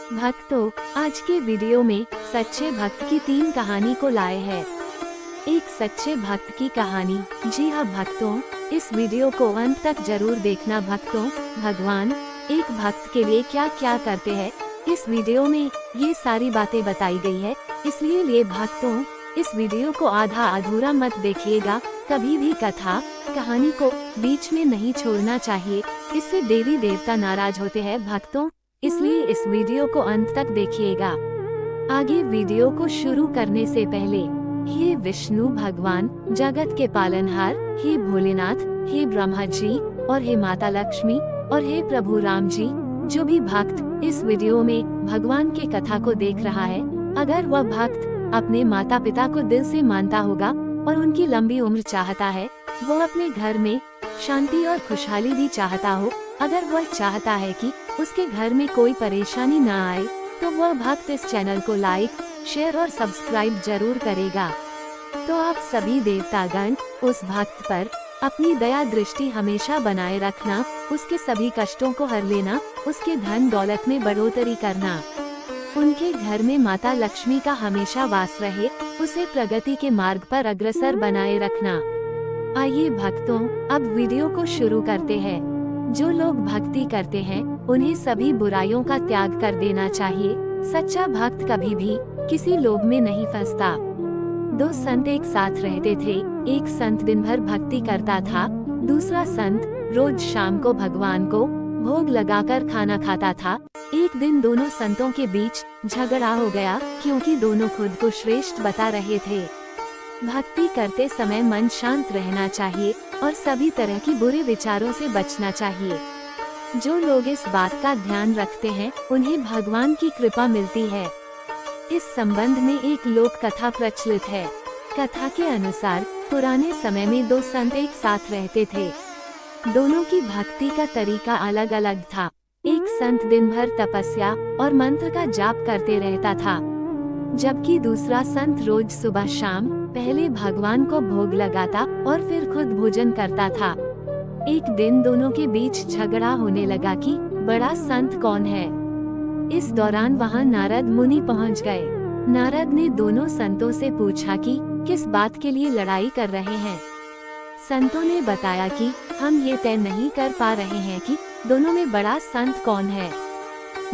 भक्तों, आज के वीडियो में सच्चे भक्त की 3 कहानी को लाए हैं। एक सच्चे भक्त की कहानी। जी हाँ भक्तों, इस वीडियो को अंत तक जरूर देखना। भक्तों, भगवान एक भक्त के लिए क्या क्या करते हैं, इस वीडियो में ये सारी बातें बताई गई है। इसलिए भक्तों, इस वीडियो को आधा अधूरा मत देखिएगा। कभी भी कथा कहानी को बीच में नहीं छोड़ना चाहिए, इससे देवी देवता नाराज होते हैं भक्तों। इसलिए इस वीडियो को अंत तक देखिएगा। आगे वीडियो को शुरू करने से पहले, हे विष्णु भगवान, जगत के पालनहार, हे भोलेनाथ, हे ब्रह्मा जी और हे माता लक्ष्मी और हे प्रभु राम जी, जो भी भक्त इस वीडियो में भगवान के कथा को देख रहा है, अगर वह भक्त अपने माता पिता को दिल से मानता होगा और उनकी लंबी उम्र चाहता है, वो अपने घर में शांति और खुशहाली भी चाहता हो, अगर वह चाहता है कि उसके घर में कोई परेशानी न आए, तो वह भक्त इस चैनल को लाइक, शेयर और सब्सक्राइब जरूर करेगा। तो आप सभी देवतागण उस भक्त पर अपनी दया दृष्टि हमेशा बनाए रखना, उसके सभी कष्टों को हर लेना, उसके धन दौलत में बढ़ोतरी करना, उनके घर में माता लक्ष्मी का हमेशा वास रहे, उसे प्रगति के मार्ग पर अग्रसर बनाए रखना। आइए भक्तों, अब वीडियो को शुरू करते हैं। जो लोग भक्ति करते हैं, उन्हें सभी बुराइयों का त्याग कर देना चाहिए। सच्चा भक्त कभी भी किसी लोभ में नहीं फंसता। 2 संत एक साथ रहते थे। एक संत दिन भर भक्ति करता था, दूसरा संत रोज शाम को भगवान को भोग लगाकर खाना खाता था। एक दिन दोनों संतों के बीच झगड़ा हो गया, क्योंकि दोनों खुद को श्रेष्ठ बता रहे थे। भक्ति करते समय मन शांत रहना चाहिए और सभी तरह की बुरे विचारों से बचना चाहिए। जो लोग इस बात का ध्यान रखते हैं, उन्हें भगवान की कृपा मिलती है। इस संबंध में एक लोक कथा प्रचलित है। कथा के अनुसार पुराने समय में 2 संत एक साथ रहते थे। दोनों की भक्ति का तरीका अलग अलग था। एक संत दिन भर तपस्या और मंत्र का जाप करते रहता था, जबकि दूसरा संत रोज सुबह शाम पहले भगवान को भोग लगाता और फिर खुद भोजन करता था। एक दिन दोनों के बीच झगड़ा होने लगा कि बड़ा संत कौन है। इस दौरान वहां नारद मुनि पहुंच गए। नारद ने दोनों संतों से पूछा कि किस बात के लिए लड़ाई कर रहे हैं। संतों ने बताया कि हम ये तय नहीं कर पा रहे हैं कि दोनों में बड़ा संत कौन है।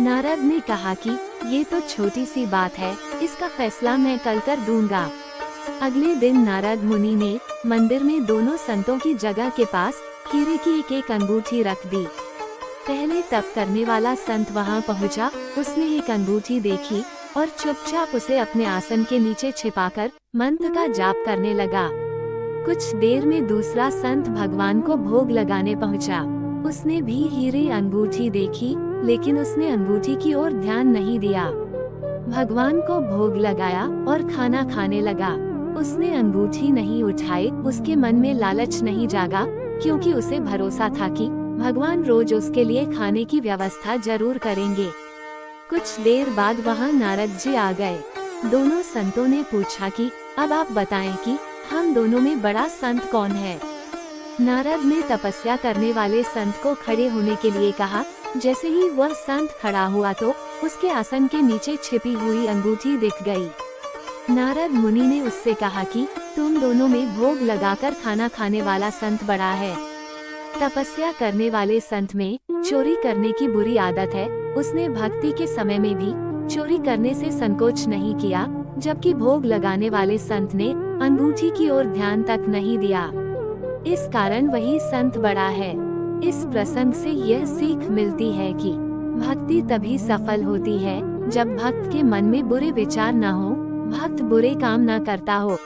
नारद ने कहा कि ये तो छोटी सी बात है, इसका फैसला मैं कल कर दूंगा। अगले दिन नारद मुनि ने मंदिर में दोनों संतों की जगह के पास हीरे की एक अंगूठी रख दी। पहले तप करने वाला संत वहां पहुंचा, उसने एक अंगूठी देखी और चुपचाप उसे अपने आसन के नीचे छिपाकर मंत्र का जाप करने लगा। कुछ देर में दूसरा संत भगवान को भोग लगाने पहुंचा। उसने भी हीरे अंगूठी देखी, लेकिन उसने अंगूठी की ओर ध्यान नहीं दिया। भगवान को भोग लगाया और खाना खाने लगा। उसने अंगूठी नहीं उठाई, उसके मन में लालच नहीं जागा, क्योंकि उसे भरोसा था कि भगवान रोज उसके लिए खाने की व्यवस्था जरूर करेंगे। कुछ देर बाद वहां नारद जी आ गए। दोनों संतों ने पूछा कि अब आप बताएं कि हम दोनों में बड़ा संत कौन है। नारद ने तपस्या करने वाले संत को खड़े होने के लिए कहा। जैसे ही वह संत खड़ा हुआ तो उसके आसन के नीचे छिपी हुई अंगूठी दिख गई। नारद मुनि ने उससे कहा कि तुम दोनों में भोग लगाकर खाना खाने वाला संत बड़ा है। तपस्या करने वाले संत में चोरी करने की बुरी आदत है। उसने भक्ति के समय में भी चोरी करने से संकोच नहीं किया, जबकि भोग लगाने वाले संत ने अंगूठी की ओर ध्यान तक नहीं दिया। इस कारण वही संत बड़ा है। इस प्रसंग से यह सीख मिलती है कि भक्ति तभी सफल होती है जब भक्त के मन में बुरे विचार न हो, भक्त बुरे काम न करता हो।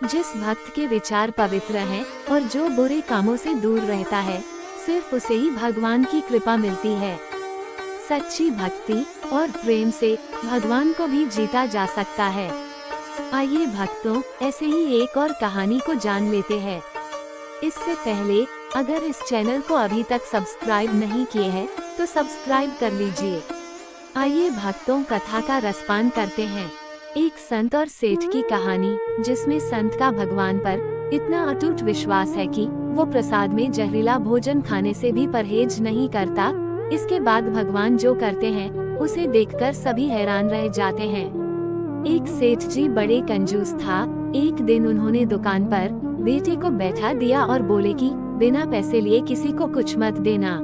जिस भक्त के विचार पवित्र हैं और जो बुरे कामों से दूर रहता है, सिर्फ उसे ही भगवान की कृपा मिलती है। सच्ची भक्ति और प्रेम से भगवान को भी जीता जा सकता है। आइए भक्तों, ऐसे ही एक और कहानी को जान लेते हैं। इससे पहले अगर इस चैनल को अभी तक सब्सक्राइब नहीं किए हैं, तो सब्सक्राइब कर लीजिए। आइए भक्तों, कथा का रसपान करते हैं। एक संत और सेठ की कहानी, जिसमें संत का भगवान पर इतना अटूट विश्वास है कि वो प्रसाद में जहरीला भोजन खाने से भी परहेज नहीं करता। इसके बाद भगवान जो करते हैं उसे देखकर सभी हैरान रह जाते हैं। एक सेठ जी बड़े कंजूस था। एक दिन उन्होंने दुकान पर बेटे को बैठा दिया और बोले कि बिना पैसे लिए किसी को कुछ मत देना।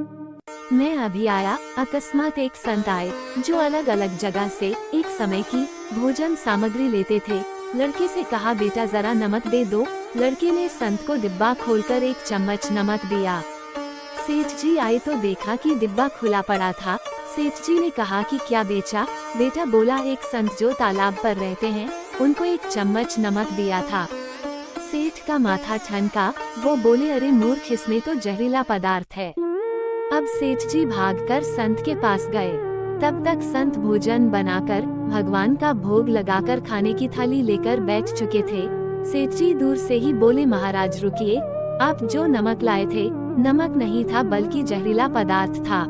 मैं अभी आया। अकस्मात एक संत आए जो अलग अलग जगह से एक समय की भोजन सामग्री लेते थे। लड़के से कहा, बेटा जरा नमक दे दो। लड़के ने संत को डिब्बा खोलकर 1 चम्मच नमक दिया। सेठ जी आए तो देखा कि डिब्बा खुला पड़ा था। सेठ जी ने कहा कि क्या बेचा? बेटा बोला, एक संत जो तालाब पर रहते हैं उनको 1 चम्मच नमक दिया था। सेठ का माथा ठनका। वो बोले, अरे मूर्ख, इसमें तो जहरीला पदार्थ है। अब सेठ जी भागकर संत के पास गए। तब तक संत भोजन बनाकर भगवान का भोग लगाकर खाने की थाली लेकर बैठ चुके थे। सेठ जी दूर से ही बोले, महाराज रुकिए, आप जो नमक लाए थे नमक नहीं था बल्कि जहरीला पदार्थ था।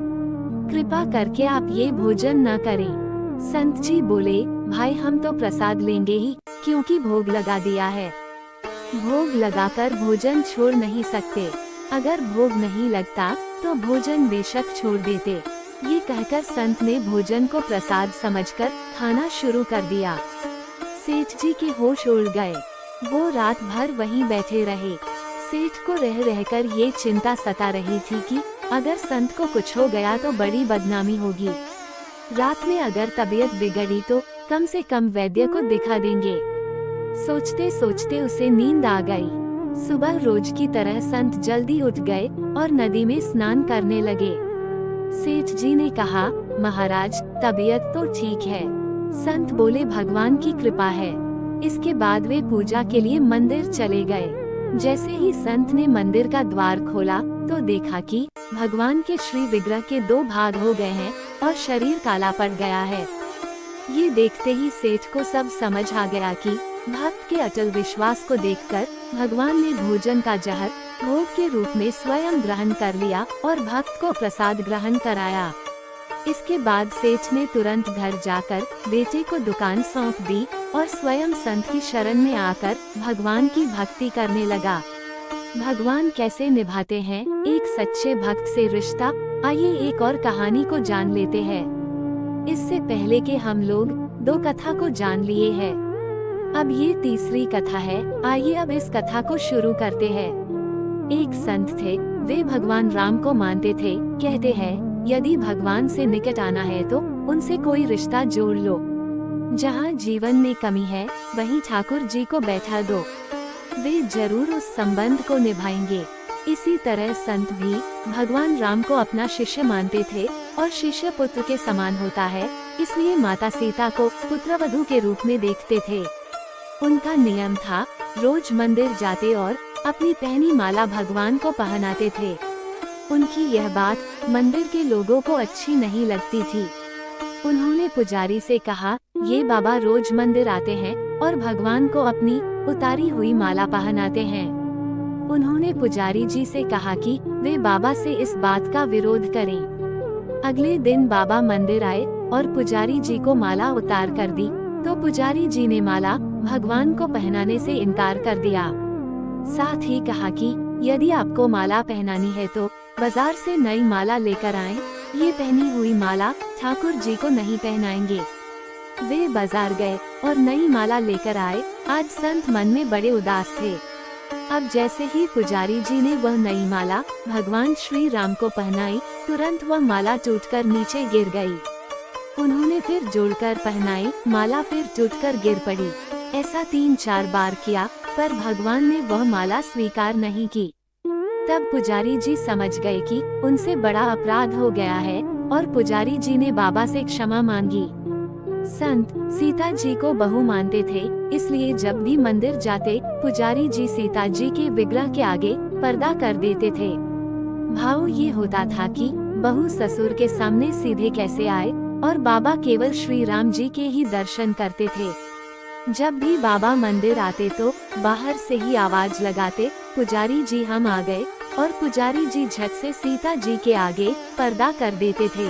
कृपा करके आप ये भोजन न करें। संत जी बोले, भाई हम तो प्रसाद लेंगे ही, क्योंकि भोग लगा दिया है। भोग लगाकर भोजन छोड़ नहीं सकते। अगर भोग नहीं लगता तो भोजन बेशक छोड़ देते। ये कहकर संत ने भोजन को प्रसाद समझकर खाना शुरू कर दिया। सेठ जी के होश उड़ गए। वो रात भर वहीं बैठे रहे। सेठ को रह रहकर ये चिंता सता रही थी कि अगर संत को कुछ हो गया तो बड़ी बदनामी होगी। रात में अगर तबीयत बिगड़ी तो कम से कम वैद्य को दिखा देंगे। सोचते सोचते उसे नींद आ गई। सुबह रोज की तरह संत जल्दी उठ गए और नदी में स्नान करने लगे। सेठ जी ने कहा, महाराज तबीयत तो ठीक है। संत बोले, भगवान की कृपा है। इसके बाद वे पूजा के लिए मंदिर चले गए। जैसे ही संत ने मंदिर का द्वार खोला तो देखा कि भगवान के श्री विग्रह के 2 भाग हो गए हैं और शरीर काला पड़ गया है। ये देखते ही सेठ को सब समझ आ गया कि भक्त के अटल विश्वास को देखकर भगवान ने भोजन का जहर भोग के रूप में स्वयं ग्रहण कर लिया और भक्त को प्रसाद ग्रहण कराया। इसके बाद सेठ ने तुरंत घर जाकर बेटे को दुकान सौंप दी और स्वयं संत की शरण में आकर भगवान की भक्ति करने लगा। भगवान कैसे निभाते हैं एक सच्चे भक्त से रिश्ता, आइए एक और कहानी को जान लेते हैं। इससे पहले कि हम लोग 2 कथा को जान लिए हैं, अब ये तीसरी कथा है। आइए अब इस कथा को शुरू करते हैं। एक संत थे, वे भगवान राम को मानते थे। कहते हैं, यदि भगवान से निकट आना है तो उनसे कोई रिश्ता जोड़ लो। जहाँ जीवन में कमी है वहीं ठाकुर जी को बैठा दो, वे जरूर उस संबंध को निभाएंगे। इसी तरह संत भी भगवान राम को अपना शिष्य मानते थे और शिष्य पुत्र के समान होता है, इसलिए माता सीता को पुत्रवधू के रूप में देखते थे। उनका नियम था, रोज मंदिर जाते और अपनी पहनी माला भगवान को पहनाते थे। उनकी यह बात मंदिर के लोगों को अच्छी नहीं लगती थी। उन्होंने पुजारी से कहा, ये बाबा रोज मंदिर आते हैं और भगवान को अपनी उतारी हुई माला पहनाते हैं। उन्होंने पुजारी जी से कहा कि वे बाबा से इस बात का विरोध करें। अगले दिन बाबा मंदिर आए और पुजारी जी को माला उतार कर दी, तो पुजारी जी ने माला भगवान को पहनाने से इनकार कर दिया। साथ ही कहा कि यदि आपको माला पहनानी है तो बाजार से नई माला लेकर आएं। ये पहनी हुई माला ठाकुर जी को नहीं पहनाएंगे। वे बाजार गए और नई माला लेकर आए। आज संत मन में बड़े उदास थे। अब जैसे ही पुजारी जी ने वह नई माला भगवान श्री राम को पहनाई, तुरंत वह माला टूटकर नीचे गिर गई। उन्होंने फिर जोड़कर पहनाई, माला फिर टूटकर गिर पड़ी। ऐसा 3-4 बार किया, पर भगवान ने वह माला स्वीकार नहीं की। तब पुजारी जी समझ गए कि उनसे बड़ा अपराध हो गया है और पुजारी जी ने बाबा से क्षमा मांगी। संत सीता जी को बहू मानते थे, इसलिए जब भी मंदिर जाते पुजारी जी सीता जी के विग्रह के आगे पर्दा कर देते थे। भाव ये होता था कि बहू ससुर के सामने सीधे कैसे आए और बाबा केवल श्री राम जी के ही दर्शन करते थे। जब भी बाबा मंदिर आते तो बाहर से ही आवाज लगाते, पुजारी जी हम आ गए, और पुजारी जी झट से सीता जी के आगे पर्दा कर देते थे।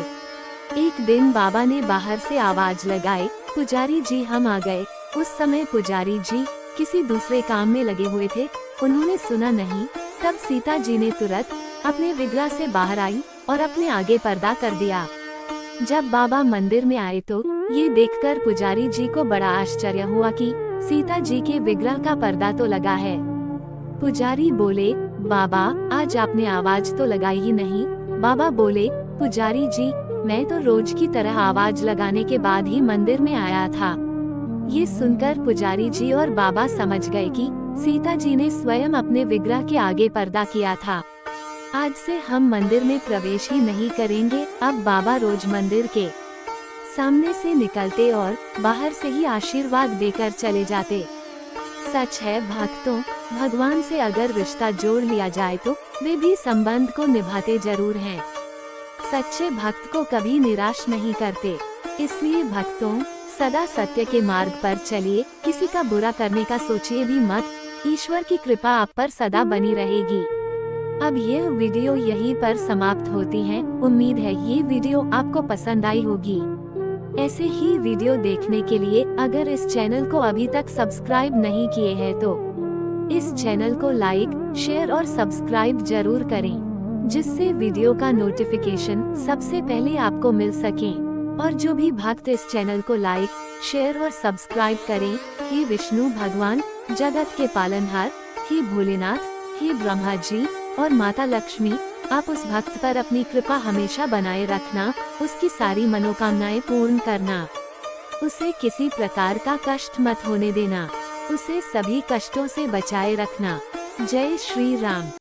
एक दिन बाबा ने बाहर से आवाज लगाई, पुजारी जी हम आ गए। उस समय पुजारी जी किसी दूसरे काम में लगे हुए थे, उन्होंने सुना नहीं। तब सीता जी ने तुरंत अपने विग्रह से बाहर आई और अपने आगे पर्दा कर दिया। जब बाबा मंदिर में आए तो ये देखकर पुजारी जी को बड़ा आश्चर्य हुआ कि सीता जी के विग्रह का पर्दा तो लगा है। पुजारी बोले, बाबा आज आपने आवाज तो लगाई ही नहीं। बाबा बोले, पुजारी जी मैं तो रोज की तरह आवाज लगाने के बाद ही मंदिर में आया था। ये सुनकर पुजारी जी और बाबा समझ गए कि सीता जी ने स्वयं अपने विग्रह के आगे पर्दा किया था। आज से हम मंदिर में प्रवेश ही नहीं करेंगे। अब बाबा रोज मंदिर के सामने से निकलते और बाहर से ही आशीर्वाद देकर चले जाते। सच है भक्तों, भगवान से अगर रिश्ता जोड़ लिया जाए तो वे भी संबंध को निभाते जरूर हैं। सच्चे भक्त को कभी निराश नहीं करते। इसलिए भक्तों सदा सत्य के मार्ग पर चलिए, किसी का बुरा करने का सोचिए भी मत। ईश्वर की कृपा आप पर सदा बनी रहेगी। अब यह वीडियो यहीं पर समाप्त होती है। उम्मीद है ये वीडियो आपको पसंद आई होगी। ऐसे ही वीडियो देखने के लिए अगर इस चैनल को अभी तक सब्सक्राइब नहीं किए हैं तो इस चैनल को लाइक, शेयर और सब्सक्राइब जरूर करें, जिससे वीडियो का नोटिफिकेशन सबसे पहले आपको मिल सके। और जो भी भक्त इस चैनल को लाइक, शेयर और सब्सक्राइब करें, हे विष्णु भगवान, जगत के पालनहार, हे भोलेनाथ, हे ब्रह्मा जी और माता लक्ष्मी, आप उस भक्त पर अपनी कृपा हमेशा बनाए रखना, उसकी सारी मनोकामनाएं पूर्ण करना, उसे किसी प्रकार का कष्ट मत होने देना, उसे सभी कष्टों से बचाए रखना। जय श्री राम।